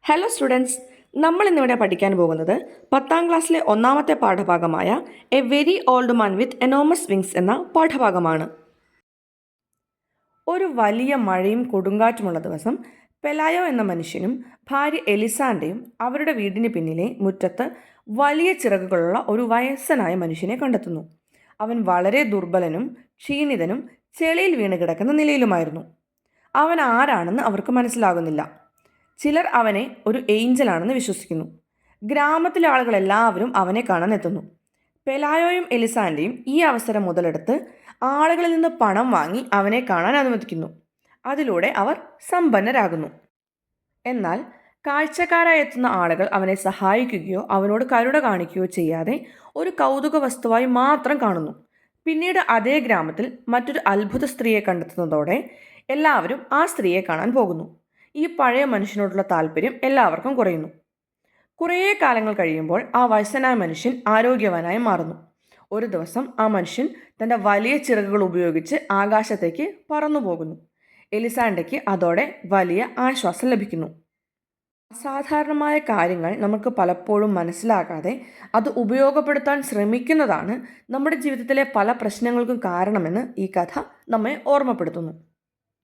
Hello students, നമ്മൾ ഇന്നിവിടെ പഠിക്കാൻ പോകുന്നത് 10ാം ക്ലാസ്സിലെ ഒന്നാമത്തെ പാഠഭാഗമായ a very old man with enormous wings എന്ന പാഠഭാഗമാണ്. ഒരു വലിയ മഴയും കൊടുങ്കാറ്റുമുള്ള ദിവസം പെലായോ എന്ന മനുഷ്യനും ഭാര്യ എലിസാണ്ടയും അവരുടെ വീടിന് പിന്നിലെ മുറ്റത്ത് വലിയ ചിറകുകളുള്ള ഒരു വയസ്സനായ മനുഷ്യനെ കണ്ടെത്തുന്നു. അവൻ വളരെ ദുർബലനും ക്ഷീണിതനും ചെളിയിൽ വീണ് കിടക്കുന്ന നിലയിലുമായിരുന്നു. അവൻ ആരാണെന്ന് അവർക്ക് മനസ്സിലാകുന്നില്ല. ചിലർ അവനെ ഒരു ഏഞ്ചലാണെന്ന് വിശ്വസിക്കുന്നു. ഗ്രാമത്തിലെ ആളുകൾ എല്ലാവരും അവനെ കാണാൻ എത്തുന്നു. പെലായോയും എലിസാൻഡയും ഈ അവസരം മുതലെടുത്ത് ആളുകളിൽ നിന്ന് പണം വാങ്ങി അവനെ കാണാൻ അനുവദിക്കുന്നു. അതിലൂടെ അവർ സമ്പന്നരാകുന്നു. എന്നാൽ കാഴ്ചക്കാരായി എത്തുന്ന ആളുകൾ അവനെ സഹായിക്കുകയോ അവനോട് കരുണ കാണിക്കുകയോ ചെയ്യാതെ ഒരു കൗതുക വസ്തുവായി മാത്രം കാണുന്നു. പിന്നീട് അതേ ഗ്രാമത്തിൽ മറ്റൊരു അത്ഭുത സ്ത്രീയെ കണ്ടെത്തുന്നതോടെ എല്ലാവരും ആ സ്ത്രീയെ കാണാൻ പോകുന്നു. ഈ പഴയ മനുഷ്യനോടുള്ള താല്പര്യം എല്ലാവർക്കും കുറയുന്നു. കുറേ കാലങ്ങൾ കഴിയുമ്പോൾ ആ വയസ്സനായ മനുഷ്യൻ ആരോഗ്യവാനായി മാറുന്നു. ഒരു ദിവസം ആ മനുഷ്യൻ തൻ്റെ വലിയ ചിറകുകൾ ഉപയോഗിച്ച് ആകാശത്തേക്ക് പറന്നു പോകുന്നു. എലിസാണ്ടയ്ക്ക് അതോടെ വലിയ ആശ്വാസം ലഭിക്കുന്നു. അസാധാരണമായ കാര്യങ്ങൾ നമുക്ക് പലപ്പോഴും മനസ്സിലാകാതെ അത് ഉപയോഗപ്പെടുത്താൻ ശ്രമിക്കുന്നതാണ് നമ്മുടെ ജീവിതത്തിലെ പല പ്രശ്നങ്ങൾക്കും കാരണമെന്ന് ഈ കഥ നമ്മെ ഓർമ്മപ്പെടുത്തുന്നു.